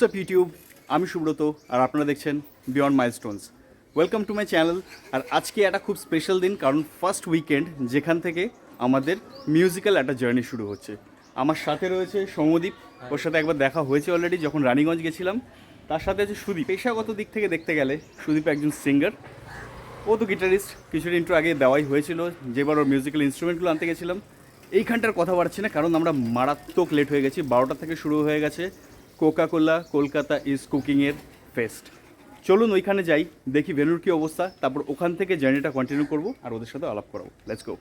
WhatsApp YouTube, আমি সুব্রত আর আপনারা দেখছেন beyond milestones. Welcome to my channel. আর আজকে একটা খুব স্পেশাল দিন, কারণ ফার্স্ট উইকেন্ড যেখান থেকে আমাদের মিউজিক্যাল একটা জার্নি শুরু হচ্ছে। আমার সাথে রয়েছে সৌম্যদীপ, ওর সাথে একবার দেখা হয়েছে অলরেডি যখন রানীগঞ্জ গেছিলাম। তার সাথে আছে সুদীপ। পেশাগত দিক থেকে দেখতে গেলে সুদীপ একজন সিঙ্গার, ও তো গিটারিস্ট, কিছুদিন একটু আগে দেওয়াই হয়েছিল যেবার ওর মিউজিক্যাল ইনস্ট্রুমেন্টগুলো আনতে গেছিলাম। এইখানটার কথা বাড়ছি না, কারণ আমরা মারাত্মক লেট হয়ে গেছি। 12টা থেকে শুরু হয়ে গেছে কোকা কোলা কলকাতা ইজ কুকিংয়ের ফেস্ট। চলুন ওইখানে যাই, দেখি ভেন্যুর কী অবস্থা, তারপর ওখান থেকে জার্নিটা কন্টিনিউ করবো আর ওদের সাথে আলাপ করাবো। Let's go.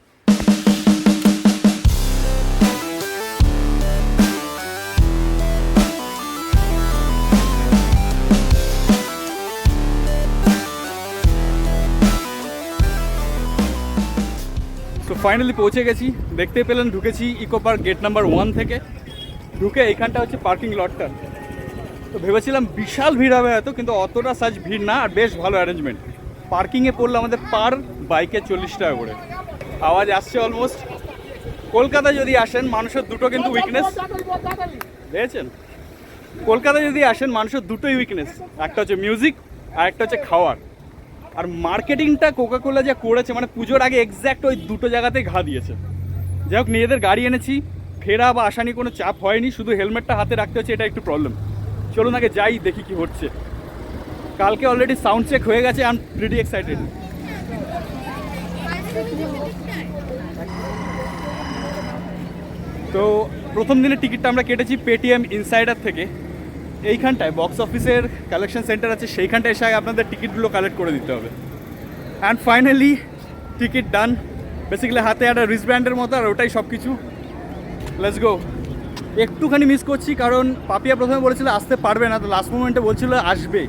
তো ফাইনালি পৌঁছে গেছি, দেখতে পেলেন ঢুকেছি ইকো পার্ক গেট নাম্বার 1 থেকে। ঢুকে এইখানটা হচ্ছে পার্কিং লটটা। তো ভেবেছিলাম বিশাল ভিড় হবে হয়তো, কিন্তু অতটা সাজ ভিড় না, আর বেশ ভালো অ্যারেঞ্জমেন্ট। পার্কিংয়ে পড়লো আমাদের পার বাইকে 40 টাকা করে। আওয়াজ আসছে অলমোস্ট। কলকাতায় যদি আসেন মানুষের দুটো কিন্তু উইকনেস, দেখেছেন? কলকাতায় যদি আসেন মানুষের দুটোই উইকনেস, একটা হচ্ছে মিউজিক আর একটা হচ্ছে খাওয়ার। আর মার্কেটিংটা কোকা কোলা যা করেছে, মানে পুজোর আগে এক্স্যাক্ট ওই দুটো জায়গাতেই ঘা দিয়েছে। যাই হোক, নিজেদের গাড়ি এনেছি, ফেরা বা আসা নিয়ে কোনো চাপ হয়নি, শুধু হেলমেটটা হাতে রাখতে হচ্ছে, এটা একটু প্রবলেম। চলুন আগে যাই, দেখি কি হচ্ছে। কালকে অলরেডি সাউন্ড চেক হয়ে গেছে, আই এম প্রিটি এক্সাইটেড। তো প্রথম দিনের টিকিটটা আমরা কেটেছি পেটিএম ইনসাইডার থেকে। এইখানটায় বক্স অফিসের কালেকশন সেন্টার আছে, সেইখানটায় এসে আপনাদের টিকিটগুলো কালেক্ট করে দিতে হবে। And finally ticket done. Basically হাতে একটা রিস্টব্যান্ডের মতো, আর ওটাই সব কিছু। Let's go. একটুখানি মিস করছি, কারণ পাপিয়া প্রথমে বলেছিল আসতে পারবে না, তো লাস্ট মোমেন্টে বলছিল আসবে।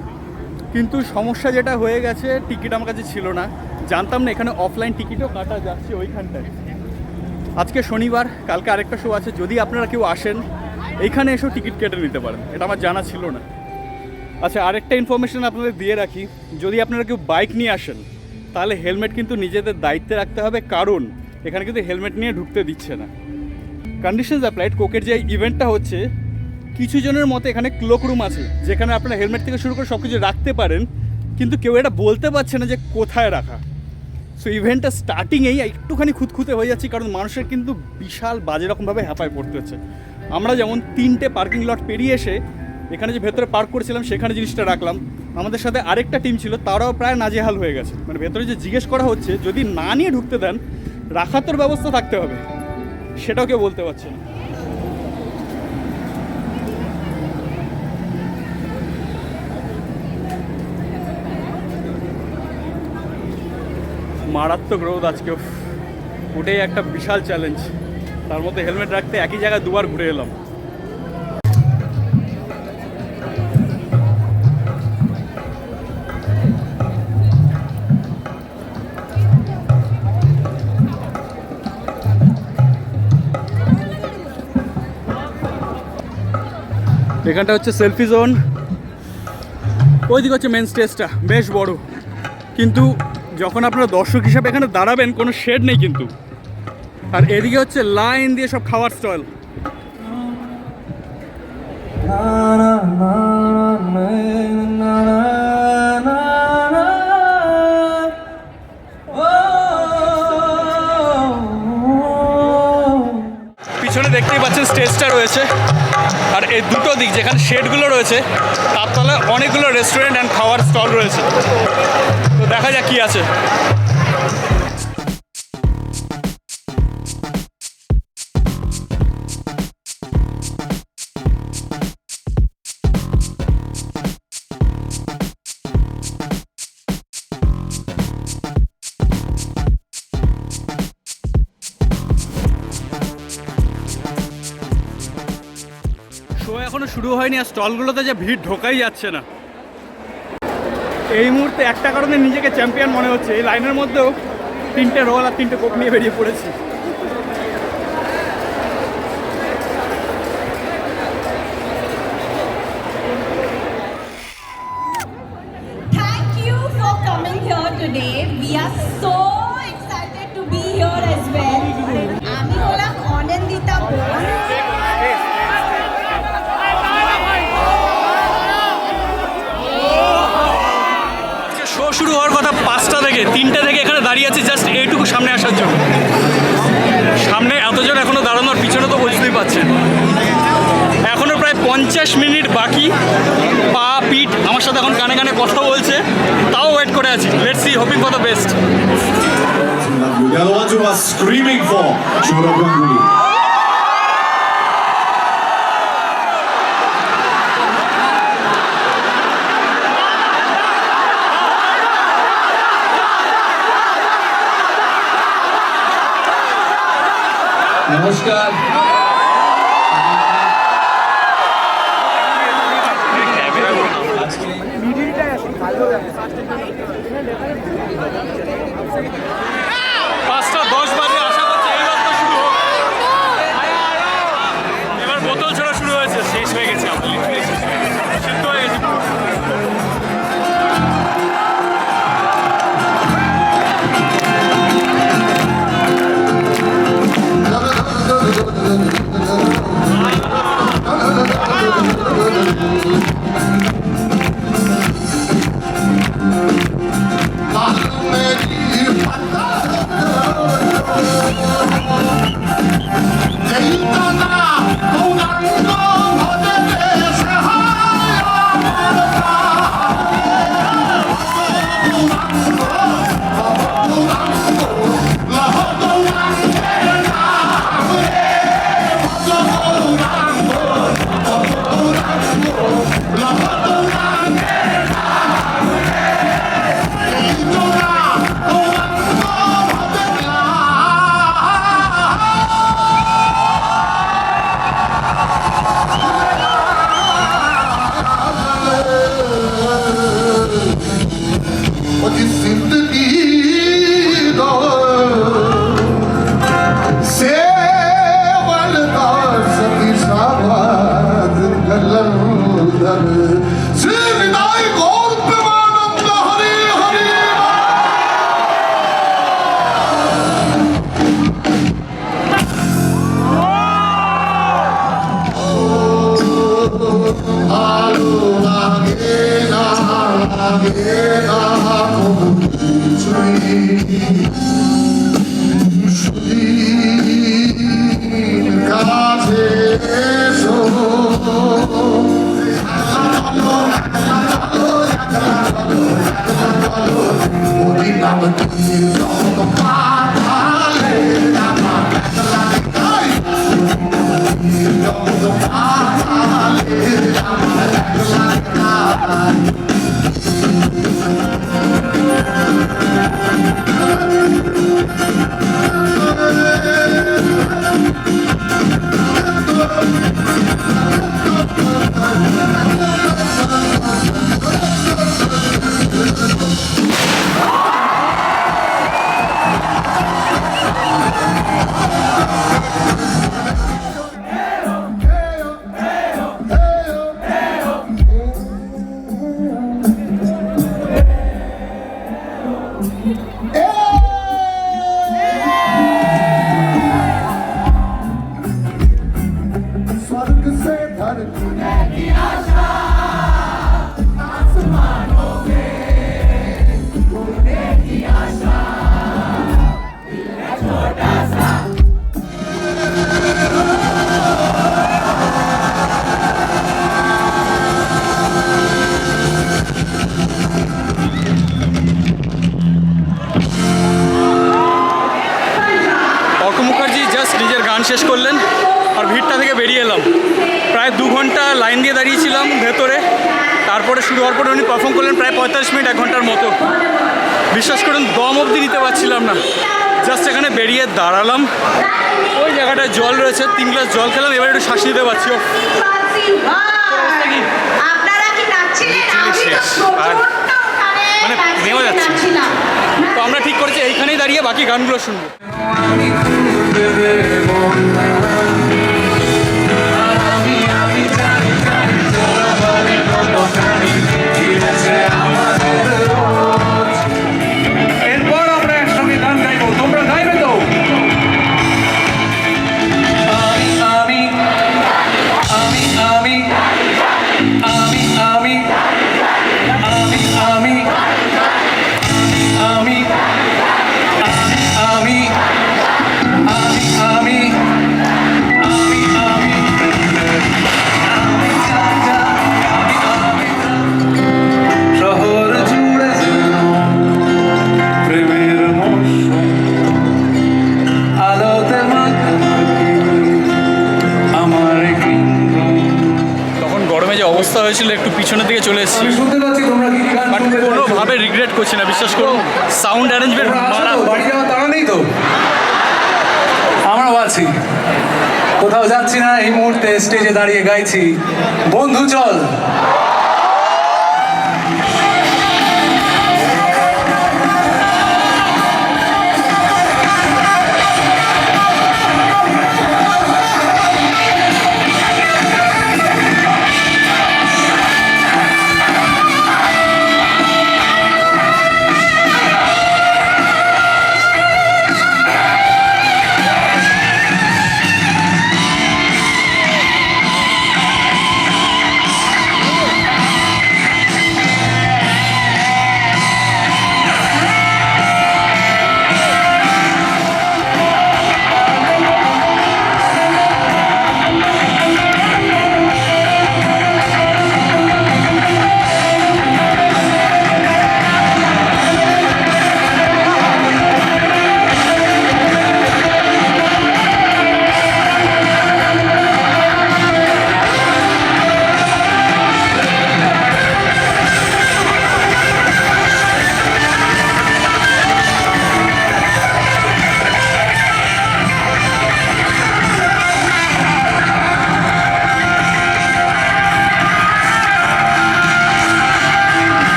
কিন্তু সমস্যা যেটা হয়ে গেছে, টিকিট আমার কাছে ছিল না, জানতাম না এখানে অফলাইন টিকিটও কাটা যাচ্ছে ওইখানটায়। আজকে শনিবার, কালকে আরেকটা শো আছে, যদি আপনারা কেউ আসেন এইখানে এসেও টিকিট কেটে নিতে পারেন, এটা আমার জানা ছিল না। আচ্ছা, আরেকটা ইনফরমেশন আপনাদের দিয়ে রাখি, যদি আপনারা কেউ বাইক নিয়ে আসেন তাহলে হেলমেট কিন্তু নিজেদের দায়িত্বে রাখতে হবে, কারণ এখানে কিন্তু হেলমেট নিয়ে ঢুকতে দিচ্ছে না। Conditions applied. কোকের যে ইভেন্টটা হচ্ছে, কিছু জনের মতে এখানে ক্লোক রুম আছে, যেখানে আপনারা হেলমেট থেকে শুরু করে সব কিছু রাখতে পারেন, কিন্তু কেউ এটা বলতে পারছে না যে কোথায় রাখা। সো ইভেন্টটা স্টার্টিংয়েই একটুখানি খুঁতখুঁতে হয়ে যাচ্ছে, কারণ মানুষের কিন্তু বিশাল বাজে রকমভাবে হ্যাপায় পড়তে হচ্ছে। আমরা যেমন 3টে পার্কিং লট পেরিয়ে এসে এখানে যে ভেতরে পার্ক করেছিলাম সেখানে জিনিসটা রাখলাম, আমাদের সাথে আরেকটা টিম ছিল, তারাও প্রায় নাজেহাল হয়ে গেছে। মানে ভেতরে যে জিজ্ঞেস করা হচ্ছে, যদি না নিয়ে ঢুকতে দেন রাখার তোর ব্যবস্থা থাকতে হবে, সেটাও কেউ বলতে পারছে না। মারাত্মক রোদ আজকে, ওটাই একটা বিশাল চ্যালেঞ্জ। তার মধ্যে হেলমেট রাখতে একই জায়গায় দুবার ঘুরে এলাম। এখানটা হচ্ছে সেলফি জোন, ওইদিকে হচ্ছে মেন স্টেজটা, বেশ বড়। কিন্তু যখন আপনারা দর্শক হিসাবে এখানে দাঁড়াবেন কোনো শেড নেই কিন্তু। আর এদিকে হচ্ছে লাইন দিয়ে সব খাওয়ার স্টল। পিছনে দেখতেই পাচ্ছেন স্টেজটা রয়েছে, আর এই দুটো দিক যেখানে শেডগুলো রয়েছে তার তলায় অনেকগুলো রেস্টুরেন্ট অ্যান্ড খাওয়ার স্টল রয়েছে। তো দেখা যাক কি আছে। শো এখনো শুরু হয়নি, আর স্টলগুলোতে যে ভিড় ঢোকাই যাচ্ছে না। এই মুহূর্তে একটা কারণে নিজেকে চ্যাম্পিয়ন মনে হচ্ছে, এই লাইনের মধ্যেও 3টে রোল আর 3টে কোক নিয়ে বেরিয়ে পড়েছি। Thank you for coming here today. We are so excited to be here as well. আমি হলাম অনন্দিতা বোস। দাঁড়িয়ে আছি জাস্ট এইটুকু সামনে আসার জন্য। সামনে এতজন এখনো দাঁড়ানোর, পিছনে তো বুঝতেই পারছেন। এখনো প্রায় 50 মিনিট বাকি। পা পিঠ আমার সাথে এখন কানে কানে কথা বলছে, তাও ওয়েট করে আছি। Let's see, hoping for the best. The other ones who are screaming for Saurav Ganguly. নমস্কার। পাঁচটা 10 বাজে আশা করছি এই রাস্তা শুরু হোক। এবার বোতল ছোড়া শুরু হয়েছে। শেষ হয়ে গেছে, আমরা লিটারালি সিদ্ধ হয়ে গেছি। অর্ক মুখার্জি জাস্ট নিজের গান শেষ করলেন আর ভিড়টা থেকে বেরিয়ে এলাম। প্রায় 2 ঘন্টা লাইন দিয়ে দাঁড়িয়েছিলাম ভেতরে, তারপরে শুরু হওয়ার পরে উনি পারফর্ম করলেন প্রায় 45 মিনিট 1 ঘন্টার মতো। বিশ্বাস করুন দম অবধি নিতে পারছিলাম না। জাস্ট এখানে বেরিয়ে দাঁড়ালাম, ওই জায়গাটায় জল রয়েছে, 3 গ্লাস জল খেলাম, এবার একটু শ্বাস নিতে পারছি। মানে নেওয়া যাচ্ছে। তো আমরা ঠিক করেছি এইখানেই দাঁড়িয়ে বাকি গানগুলো শুনবো। এরপর আমরা একসঙ্গে গান গাইবো, তোমরা গাইবে তো? আমি আমি আমি আমি আমি আমি আমি আমি শুনতে পাচ্ছি তোমরা কি গান বাট শুনতে চাইছো? কোনোভাবে রিগ্রেট করছি না, বিশ্বাস করুন। সাউন্ড অ্যারেঞ্জমেন্ট তোমরা আছো তো? বাড়ি যাওয়ার তাড়া নেই তো? আমরাও আছি, কোথাও যাচ্ছি না, এই মুহূর্তে স্টেজে দাঁড়িয়ে গাইছি বন্ধু চল।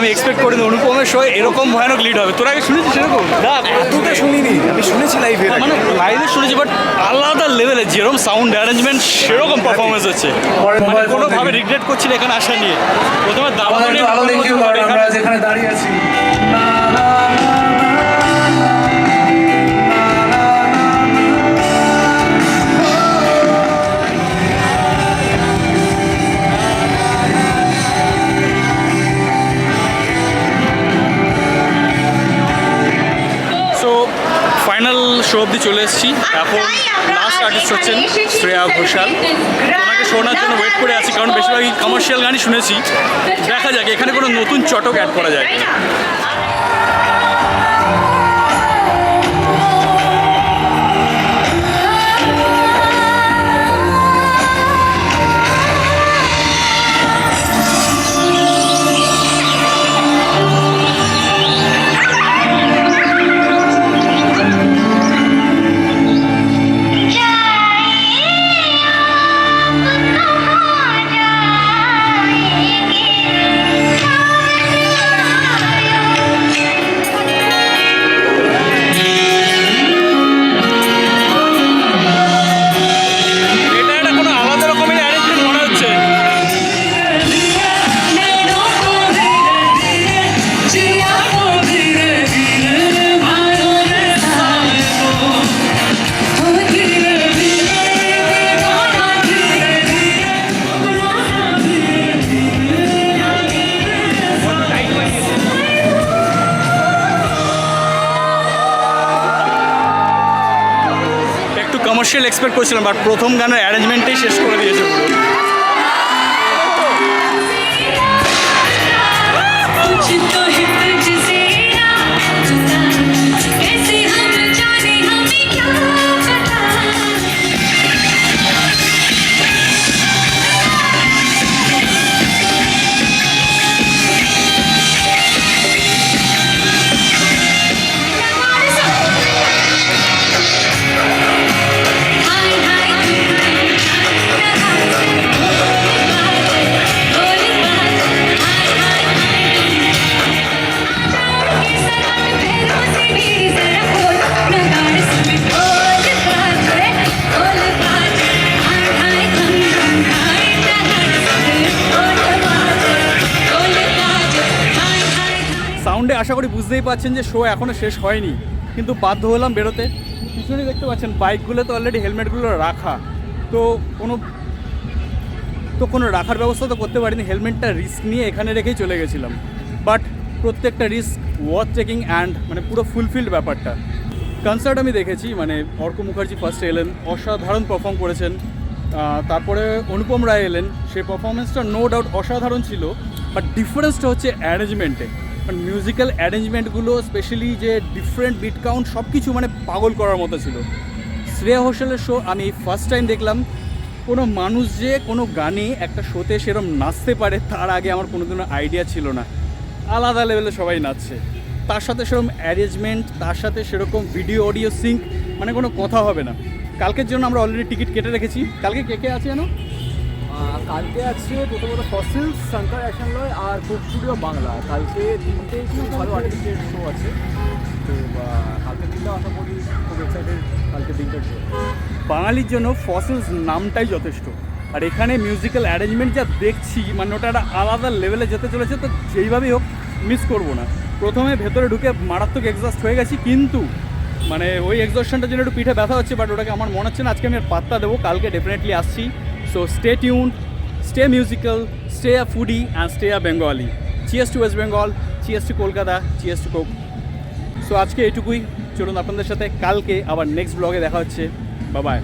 আমি এক্সপেক্ট করিনি অনুপমের শো এরকম ভয়ানক লিড হবে। তোর আগে শুনেছিস এরকম? এতটা শুনিনি, আমি শুনেছি লাইভে, মানে লাইভে শুনেছি, বাট আলাদা লেভেলে যেরকম সাউন্ড অ্যারেঞ্জমেন্ট সেরকম পারফরমেন্স হচ্ছে। মানে কোনোভাবে রিগ্রেট করছি না এখানে আসা নিয়ে। প্রথমে আমাদের একটু আলো দেখিও, কারণ আমরা যেখানে দাঁড়িয়ে আছি ফাইনাল শো অবধি চলে এসেছি। এখন লাস্ট আর্টিস্ট হচ্ছেন শ্রেয়া ঘোষাল। ওনাকে শোনার জন্য ওয়েট করে আছি, কারণ বেশিরভাগই কমার্শিয়াল গানই শুনেছি। দেখা যাক এখানে কোনো নতুন চটক অ্যাড করা যায় কিনা। কমার্শিয়াল এক্সপেক্ট করেছিলাম, বাট প্রথম গানের অ্যারেঞ্জমেন্টেই শেষ করে দিয়েছে পুরো। বুঝতেই পাচ্ছেন যে শো এখনও শেষ হয়নি, কিন্তু বাধ্য হলাম বেরোতে। পিছনেই দেখতে পাচ্ছেন বাইকগুলো তো অলরেডি হেলমেটগুলো রাখা, তো কোনো রাখার ব্যবস্থা তো করতে পারিনি, হেলমেটটা রিস্ক নিয়ে এখানে রেখেই চলে গেছিলাম। বাট প্রত্যেকটা রিস্ক ওয়ার্থ টেকিং অ্যান্ড মানে পুরো ফুলফিলড ব্যাপারটা। কনসার্ট আমি দেখেছি, মানে অর্ক মুখার্জি ফার্স্টে এলেন, অসাধারণ পারফর্ম করেছেন। তারপরে অনুপম রায় এলেন, সেই পারফরমেন্সটা নো ডাউট অসাধারণ ছিল। বাট ডিফারেন্সটা হচ্ছে অ্যারেঞ্জমেন্টে, মানে মিউজিক্যাল অ্যারেঞ্জমেন্টগুলো স্পেশালি যে ডিফারেন্ট বিট কাউন্ট সব কিছু মানে পাগল করার মতো ছিল। শ্রেয়া ঘোষালের শো আমি ফার্স্ট টাইম দেখলাম। কোনো মানুষ যে কোনো গানে একটা শোতে সেরকম নাচতে পারে তার আগে আমার কোনোদিনও আইডিয়া ছিল না। আলাদা লেভেলে সবাই নাচছে, তার সাথে সেরকম অ্যারেঞ্জমেন্ট, তার সাথে সেরকম ভিডিও অডিও সিঙ্ক, মানে কোনো কথা হবে না। কালকের জন্য আমরা অলরেডি টিকিট কেটে রেখেছি। কালকে কে কে আছে জানো? কালকে আছে প্রথমত ফসিলস, শঙ্কর অ্যাকশনলয় আর কুক স্টুডিও বাংলা। কালকে তিনটে খুব ভালো আর্টিস্টের শো আছে, তো কালকে দিনটা আশা করি খুব এক্সাইটেড কালকে দিনটার শো। বাঙালির জন্য ফসিলস নামটাই যথেষ্ট। আর এখানে মিউজিক্যাল অ্যারেঞ্জমেন্ট যা দেখছি, মানে ওটা একটা আলাদা লেভেলে যেতে চলেছে, তো যেইভাবেই হোক মিস করবো না। প্রথমে ভেতরে ঢুকে মারাত্মক এক্সস্ট হয়ে গেছি, কিন্তু মানে ওই এক্সস্টনটার জন্য একটু পিঠে ব্যথা হচ্ছে, বাট ওটাকে আমার মনে হচ্ছে না আজকে আমি আর পাত্তা দেবো। কালকে ডেফিনেটলি আসছি। So stay tuned, stay musical, stay a foodie and stay a Bengali. Cheers to West Bengal, cheers to Kolkata, cheers to Coke. So আজকে এইটুকুই, চলুন আপনাদের সাথে কালকে আবার নেক্সট ব্লগে দেখা হচ্ছে। Bye bye.